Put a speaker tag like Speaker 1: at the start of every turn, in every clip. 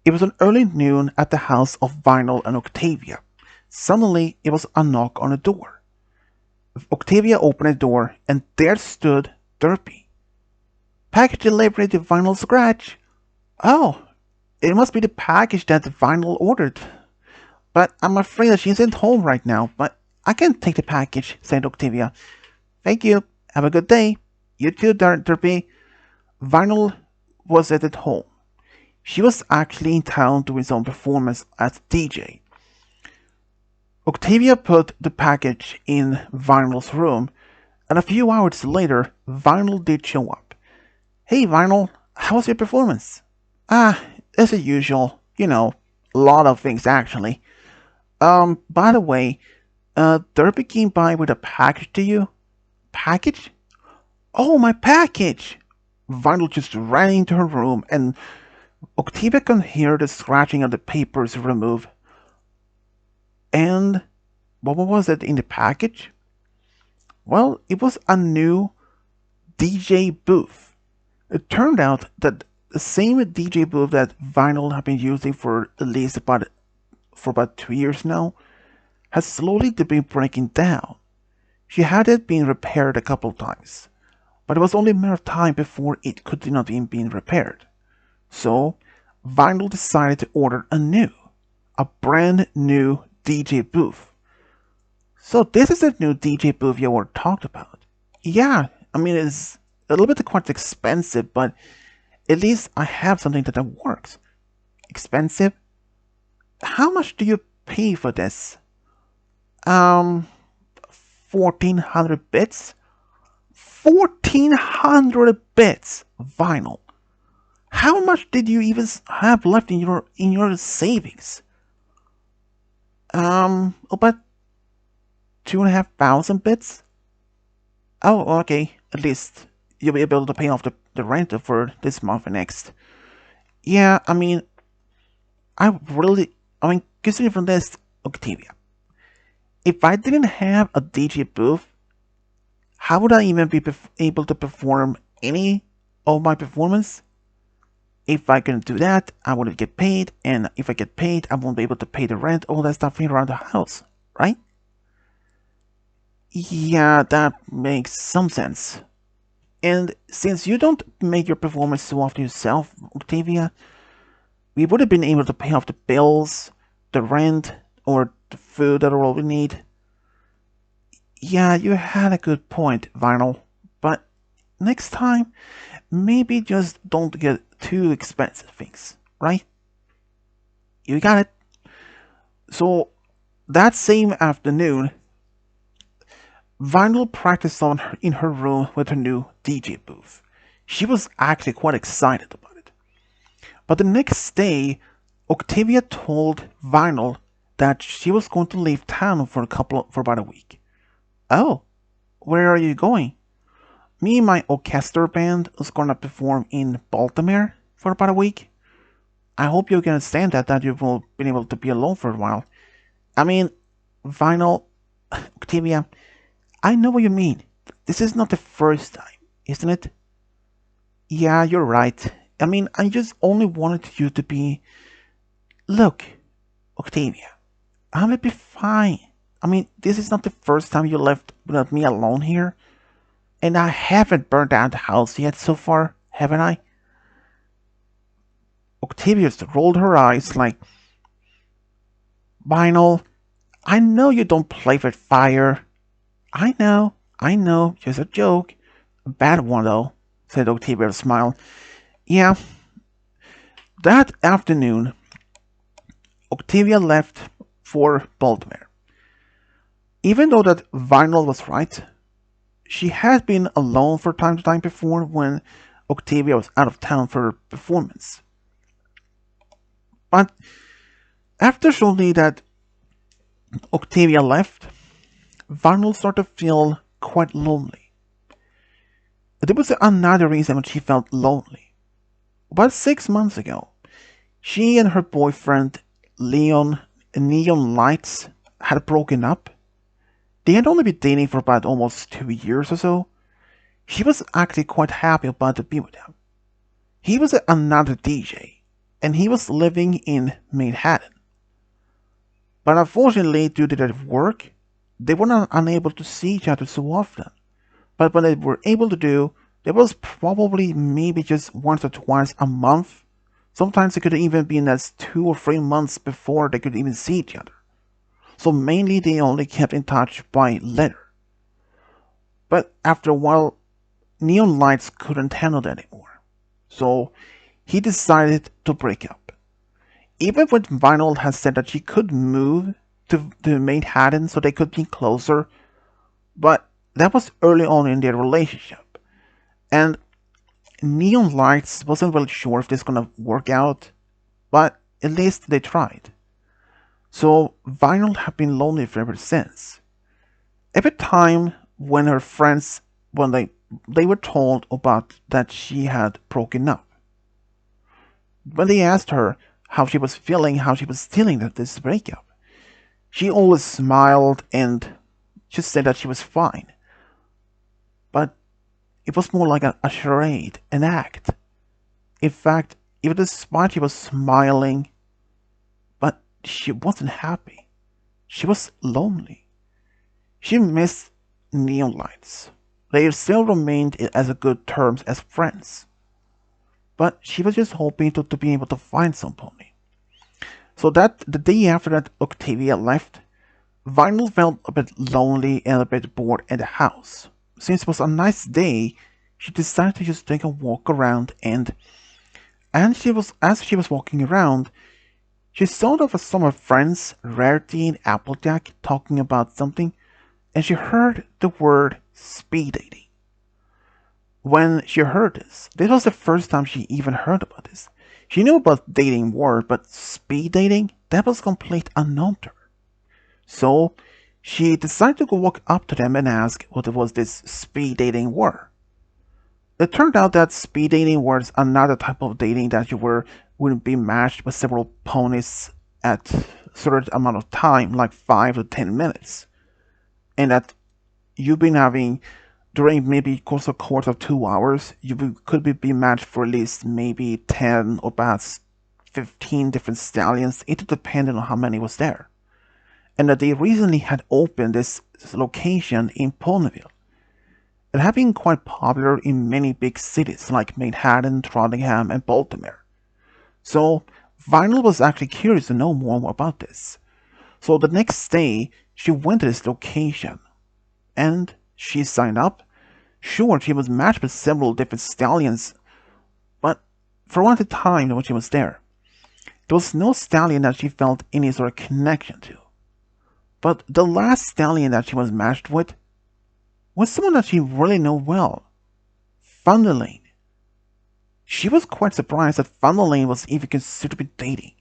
Speaker 1: It was an early noon at the house of Vinyl and Octavia. Suddenly, it was a knock on the door. Octavia opened the door, and there stood Derpy. Package delivery to Vinyl Scratch. Oh, it must be the package that Vinyl ordered. But I'm afraid that she isn't home right now, but I can take the package, said Octavia. Thank you. Have a good day. You too, Derpy. Vinyl was at home. She was actually in town doing some performance as DJ. Octavia put the package in Vinyl's room, and a few hours later, Vinyl did show up. Hey, Vinyl, how was your performance? As usual. A lot of things actually. By the way, Derby came by with a package to you. Package? Oh, my package! Vinyl just ran into her room, and Octavia could hear the scratching of the papers removed. And what was it in the package? Well, it was a new DJ booth. It turned out that the same DJ booth that Vinyl had been using for at least about 2 years now has slowly been breaking down. She had it being repaired a couple times, but it was only a matter of time before it could not even be repaired. So, Vinyl decided to order a brand new DJ booth. So this is the new DJ booth you were talked about. Yeah, I mean it's a little bit quite expensive, but at least I have something that works. Expensive? How much do you pay for this? 1400 bits? 1400 bits! Vinyl. How much did you even have left in your savings? About 2,500 bits? Oh, okay. At least you'll be able to pay off the rent for this month and next. Yeah, I mean, considering from this, Octavia, if I didn't have a DJ booth, how would I even be able to perform any of my performance? If I couldn't do that, I wouldn't get paid, and if I get paid, I won't be able to pay the rent, all that stuff around the house, right? Yeah, that makes some sense. And since you don't make your performance so often yourself, Octavia, we would have been able to pay off the bills, the rent, or the food that all we need. Yeah, you had a good point, Vinyl. But next time, maybe just don't get too expensive things, right? You got it. So, that same afternoon, Vinyl practiced in her room with her new DJ booth. She was actually quite excited about it. But the next day, Octavia told Vinyl that she was going to leave town for about a week. Oh, where are you going? Me and my orchestra band is gonna perform in Baltimore for about a week. I hope you can understand that you will be able to be alone for a while. I mean, Vinyl, Octavia, I know what you mean. This is not the first time, isn't it? Yeah, you're right. I mean, I just only wanted you to be... Look, Octavia, I will be fine. I mean, this is not the first time you left without me alone here. And I haven't burned down the house yet so far, haven't I? Octavia rolled her eyes like, Vinyl, I know you don't play with fire. I know, just a joke. A bad one, though, said Octavia with a smile. Yeah. That afternoon, Octavia left for Baltimore. Even though that Vinyl was right, she had been alone from time to time before when Octavia was out of town for a performance. But after shortly that Octavia left, Vinyl started to feel quite lonely. There was another reason when she felt lonely. About 6 months ago, she and her boyfriend, Neon Lights, had broken up. They had only been dating for about almost 2 years or so. She was actually quite happy about to be with him. He was another DJ, and he was living in Manhattan. But unfortunately, due to their work, they were not unable to see each other so often. But when they were able to do, there was probably maybe just once or twice a month. Sometimes it could even be as 2 or 3 months before they could even see each other. So mainly they only kept in touch by letter. But after a while, Neon Lights couldn't handle that anymore. So he decided to break up. Even when Vinyl had said that she could move to Manhattan so they could be closer, but that was early on in their relationship. And Neon Lights wasn't really sure if this was gonna work out, but at least they tried. So Vinyl had been lonely ever since. Every time when her friends, when they were told about that she had broken up, when they asked her how she was feeling, how she was dealing with this breakup, she always smiled and just said that she was fine. But it was more like a charade, an act. In fact, even despite she was smiling, but she wasn't happy. She was lonely. She missed Neon Lights. They still remained as a good terms as friends. But she was just hoping to be able to find somebody. So that the day after that Octavia left, Vinyl felt a bit lonely and a bit bored at the house. Since it was a nice day, she decided to just take a walk around and as she was walking around, she saw some of her friends, Rarity and Applejack, talking about something, and she heard the word speed dating. When she heard this was the first time she even heard about this. She knew about dating word, but speed dating, that was complete unknown to her. So she decided to go walk up to them and ask what it was this speed dating were. It turned out that speed dating was another type of dating that wouldn't be matched with several ponies at a certain amount of time, like 5 to 10 minutes. And that you've been having during maybe course of 2 hours, you could be matched for at least maybe 10 or perhaps 15 different stallions. It depended on how many was there. And that they recently had opened this location in Ponyville. It had been quite popular in many big cities like Manhattan, Trondheim, and Baltimore. So Vinyl was actually curious to know more about this. So the next day, she went to this location, and she signed up. Sure, she was matched with several different stallions, but for one at a time when she was there was no stallion that she felt any sort of connection to. But the last stallion that she was matched with was someone that she really knew well, Thunderlane. She was quite surprised that Thunderlane was even considered to be dating.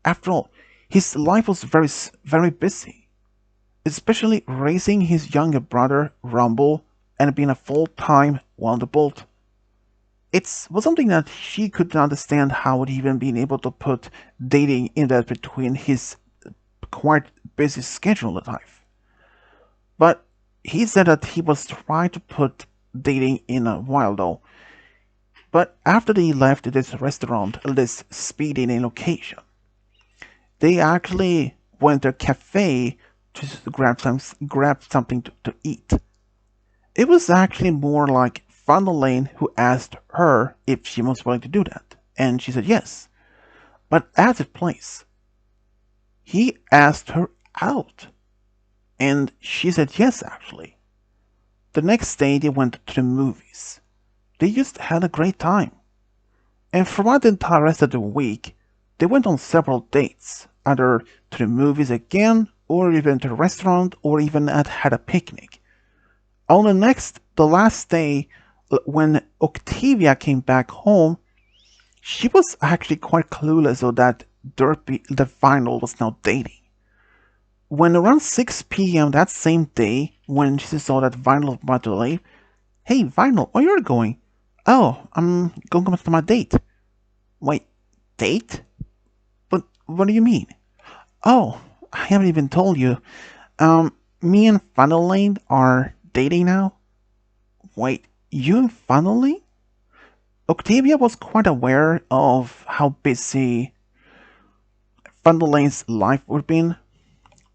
Speaker 1: After all, his life was very busy, especially raising his younger brother, Rumble, and being a full-time Wonderbolt. It was something that she could not understand how would even been able to put dating in that between his quite busy schedule in life. But he said that he was trying to put dating in a while though. But after they left this restaurant, this speed dating location, they actually went to a cafe to grab something to eat. It was actually more like Lane who asked her if she was willing to do that, and she said yes. But at the place, he asked her out, and she said yes actually. The next day they went to the movies. They just had a great time. And throughout the entire rest of the week, they went on several dates, either to the movies again, or even to a restaurant, or even had a picnic. On the last day, when Octavia came back home, she was actually quite clueless of that Derpy, the Vinyl, was now dating. When around 6 p.m. that same day, when she saw that Vinyl was about to leave, "Hey Vinyl, where you're going?" "Oh, I'm going to my date." "Wait, date? But what do you mean?" "Oh, I haven't even told you. Me and Funnel Lane are dating now." "Wait, you and Funnel Lane?" Octavia was quite aware of how busy Fandolane's life would be,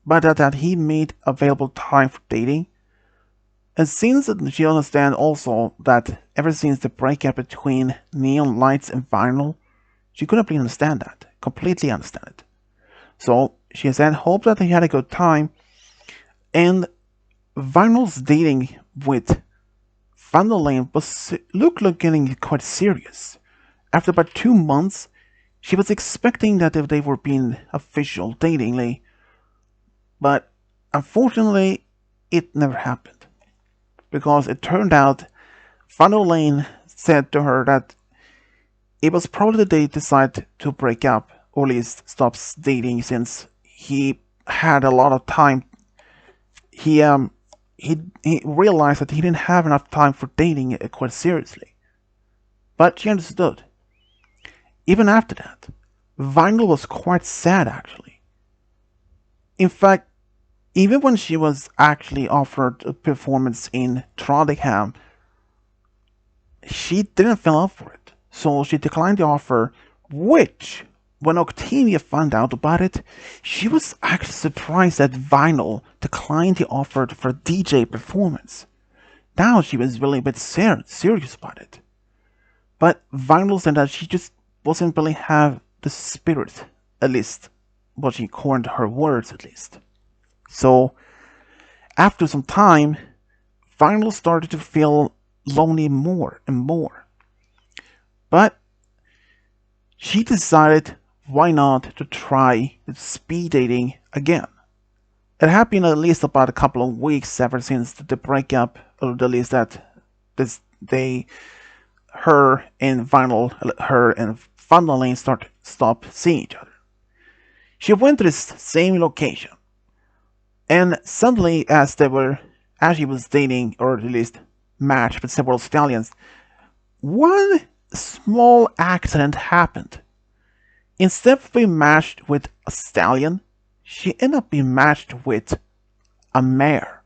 Speaker 1: but that he made available time for dating. And since she understands also that ever since the breakup between Neon Lights and Vinyl, she couldn't really understand that, completely understand it. So she said hoped that he had a good time, and Vinyl's dating with Vandalane was looked like getting quite serious. After about 2 months, she was expecting that they were being official datingly, but unfortunately, it never happened. Because it turned out Vandalane said to her that it was probably they decided to break up, or at least stop dating, since he had a lot of time. He realized that he didn't have enough time for dating quite seriously. But she understood. Even after that, Vinyl was quite sad actually. In fact, even when she was actually offered a performance in Trondheim, she didn't feel up for it. So she declined the offer, which, when Octavia found out about it, she was actually surprised that Vinyl declined the offer for a DJ performance. Now she was really a bit serious about it. But Vinyl said that she just wasn't really have the spirit, at least what she coined her words at least. So after some time, Vinyl started to feel lonely more and more. But she decided why not to try speed dating again. It had been at least about a couple of weeks ever since the breakup, or at least that her and Vandalane stop seeing each other. She went to this same location, and suddenly, as she was dating, or at least matched with several stallions, one small accident happened. Instead of being matched with a stallion, she ended up being matched with a mare.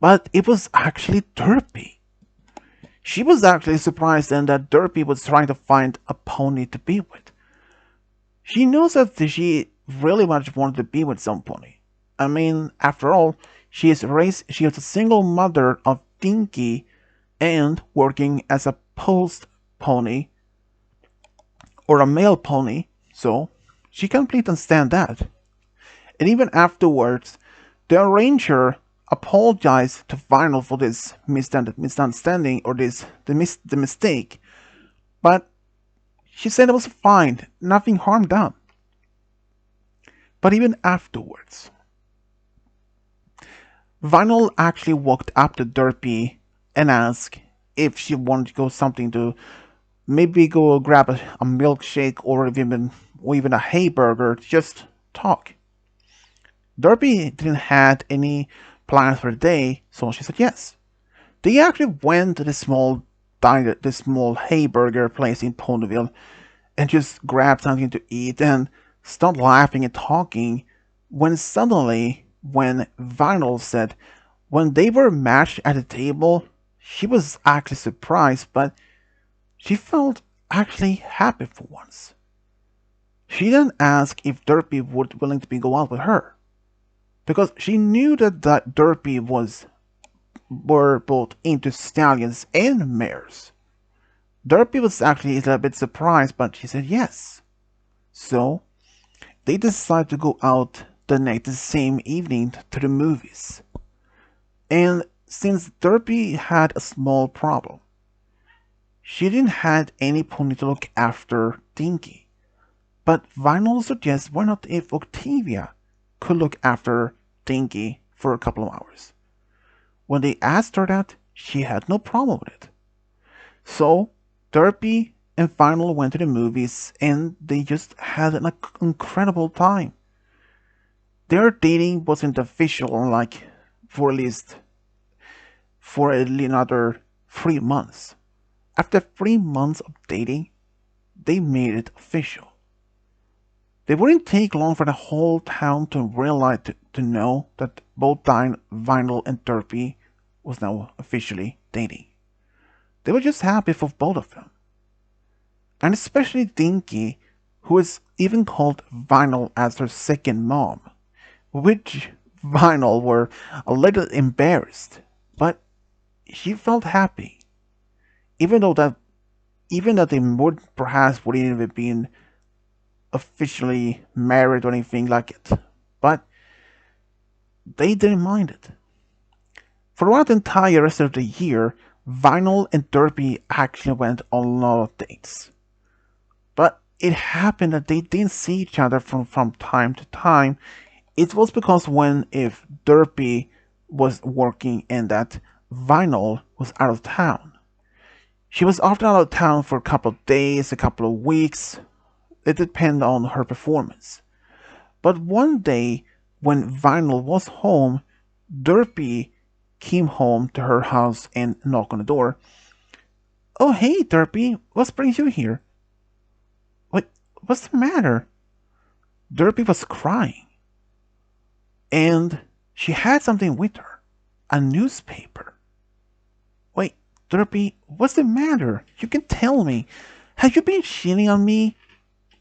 Speaker 1: But it was actually Derpy. She was actually surprised then that Derpy was trying to find a pony to be with. She knows that she really much wanted to be with some pony. I mean, after all, she is a single mother of Dinky and working as a post pony or a male pony, so she completely understand that. And even afterwards, the arranger apologized to Vinyl for this misunderstanding or the mistake, but she said it was fine, nothing harm done. But even afterwards, Vinyl actually walked up to Derpy and asked if she wanted to go something to maybe go grab a milkshake or even a hamburger to just talk. Derpy didn't had any plans for the day, so she said yes. They actually went to the small hamburger place in Ponyville and just grabbed something to eat and started laughing and talking when suddenly, when Vinyl said when they were matched at the table, she was actually surprised, but she felt actually happy for once. She then asked if Derpy would willing to go out with her, because she knew that Derpy were both into stallions and mares. Derpy was actually a little bit surprised, but she said yes. So they decided to go out the same evening to the movies. And since Derpy had a small problem, she didn't have any pony to look after Dinky. But Vinyl suggests why not if Octavia could look after Dinky for a couple of hours. When they asked her that, she had no problem with it. So Derpy and Vinyl went to the movies and they just had an incredible time. Their dating wasn't official for at least for another 3 months. After 3 months of dating, they made it official. It wouldn't take long for the whole town to realize to know that both Vinyl and Derpy was now officially dating. They were just happy for both of them. And especially Dinky, who is even called Vinyl as her second mom, which Vinyl were a little embarrassed, but she felt happy, even though that even that they would perhaps wouldn't even been officially married or anything like it, but they didn't mind it. Throughout the entire rest of the year, Vinyl and Derpy actually went on a lot of dates. But it happened that they didn't see each other from time to time. It was because when if Derpy was working and that Vinyl was out of town. She was often out of town for a couple of days, a couple of weeks. It depended on her performance. But one day, when Vinyl was home, Derpy came home to her house and knocked on the door. "Oh, hey, Derpy, what brings you here?" What's the matter?" Derpy was crying. And she had something with her. A newspaper. "Wait, Derpy, what's the matter? You can tell me. Have you been cheating on me?"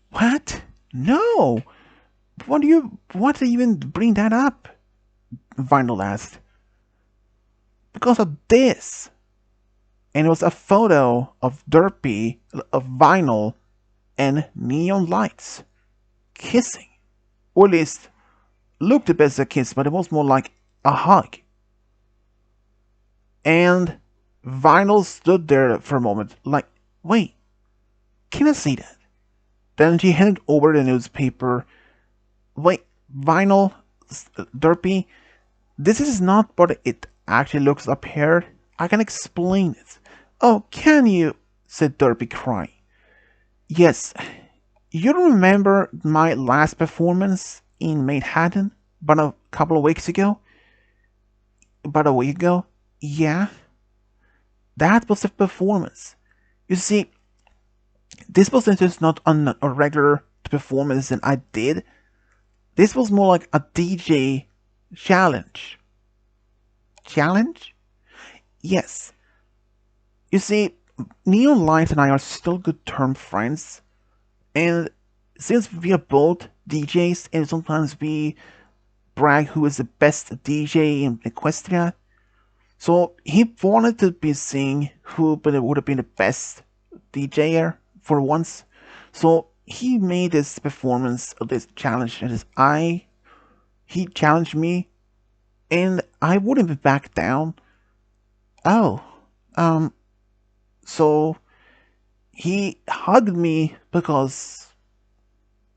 Speaker 1: "What? No. Why do you want to even bring that up?" Vinyl asked. "Because of this." And it was a photo of Derpy, of Vinyl, and neon lights. Kissing. Or at least, looked the best a kiss, but it was more like a hug. And Vinyl stood there for a moment, like, "Wait, can I see that?" Then she handed over the newspaper. "Wait, Vinyl, Derpy, this is not what it actually looks up here. I can explain it." "Oh, can you?" said Derpy, crying. "Yes, you remember my last performance in Manhattan about a couple of weeks ago? About a week ago? Yeah, that was the performance. You see, this wasn't just not a regular performance that I did. This was more like a DJ challenge." "Challenge?" "Yes. You see, Neon Light and I are still good term friends. And since we are both DJs and sometimes we brag who is the best DJ in Equestria, so he wanted to be seeing who would have been the best DJer for once. So he made this performance of this challenge and he challenged me and I wouldn't back down. Oh, so he hugged me because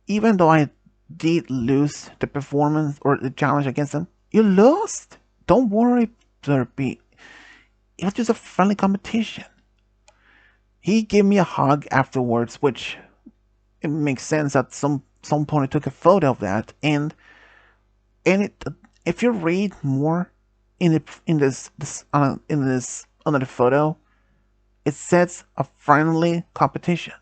Speaker 1: even though I did lose the performance or the challenge against him, "You lost? Don't worry, Derpy. It was just a friendly competition." He gave me a hug afterwards, which it makes sense. At some point, I took a photo of that, and it if you read more in this under the photo, it says a friendly competition.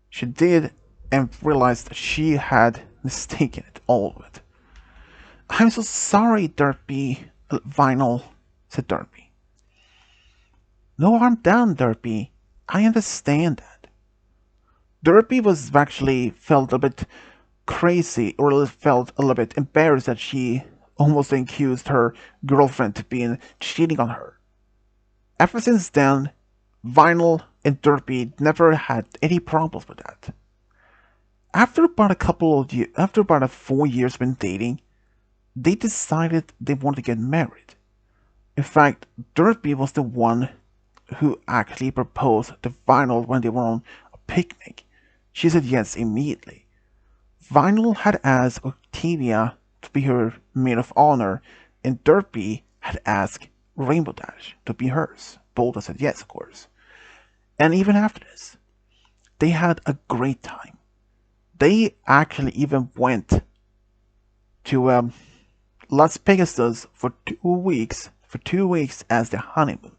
Speaker 1: She did and realized she had mistaken it all of it. "I'm so sorry, Derpy, Vinyl," said Derpy. "No harm done, Derpy. I understand that." Derpy was actually felt a bit crazy, or felt a little bit embarrassed that she almost accused her girlfriend of being cheating on her. Ever since then, Vinyl and Derpy never had any problems with that. After about 4 years been dating, they decided they wanted to get married. In fact, Derpy was the one who actually proposed to Vinyl when they were on a picnic. She said yes immediately. Vinyl had asked Octavia to be her maid of honor, and Derpy had asked Rainbow Dash to be hers. Both said yes, of course. And even after this, they had a great time. They actually even went to Las Vegas for 2 weeks, as their honeymoon.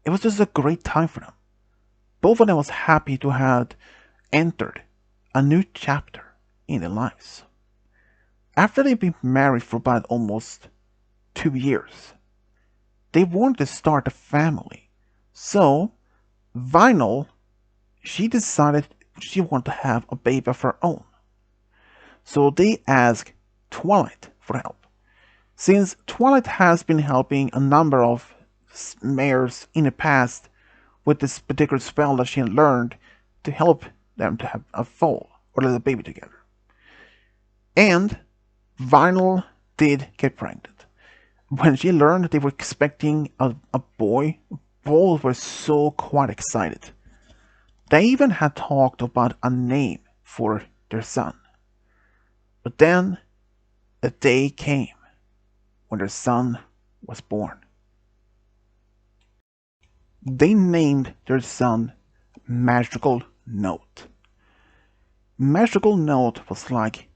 Speaker 1: It was just a great time for them. Both of them was happy to have entered a new chapter in their lives. After they'd been married for about almost 2 years, they wanted to start a family. So Vinyl, she decided she wanted to have a baby of her own. So they asked Twilight for help. Since Twilight has been helping a number of mares in the past with this particular spell that she had learned to help them to have a foal or a baby together. And Vinyl did get pregnant. When she learned they were expecting a boy, both were so quite excited. They even had talked about a name for their son. But then a day came when their son was born. They named their son Magical Note. Magical Note was like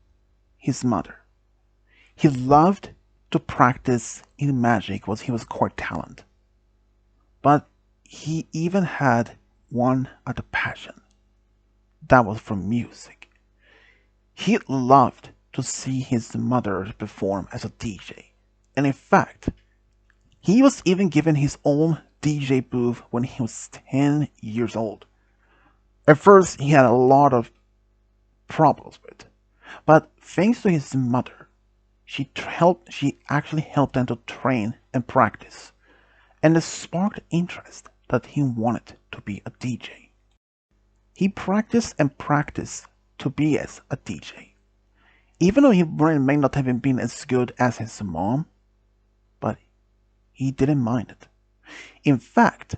Speaker 1: his mother. He loved to practice in magic because he was quite talented. But he even had one other passion. That was for music. He loved to see his mother perform as a DJ. And in fact, he was even given his own DJ booth when he was 10 years old. At first, he had a lot of problems with it. But thanks to his mother, she actually helped them to train and practice. And it sparked interest that he wanted to be a DJ. He practiced and practiced to be as a DJ. Even though he may not have been as good as his mom, but he didn't mind it. In fact,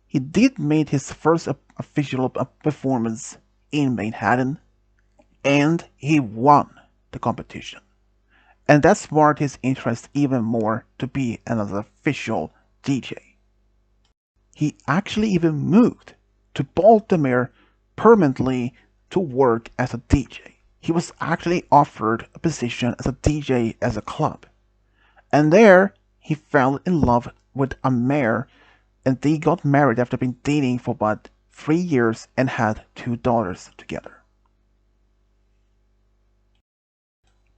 Speaker 1: he did make his first official performance in Manhattan, and he won the competition. And that sparked his interest even more to be an official DJ. He actually even moved to Baltimore permanently to work as a DJ. He was actually offered a position as a DJ as a club. And there he fell in love with a mare, and they got married after being dating for about 3 years and had 2 daughters together.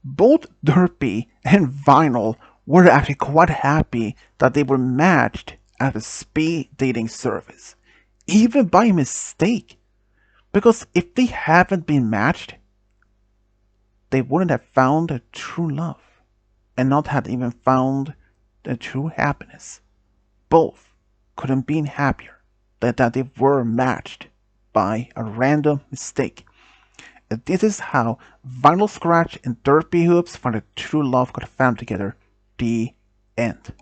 Speaker 1: Both Derpy and Vinyl were actually quite happy that they were matched at a speed dating service, even by mistake, because if they haven't been matched, they wouldn't have found a true love and not had even found the true happiness. Both couldn't be happier that they were matched by a random mistake. And this is how Vinyl Scratch and Derpy Hooves found a true love got found together. The end.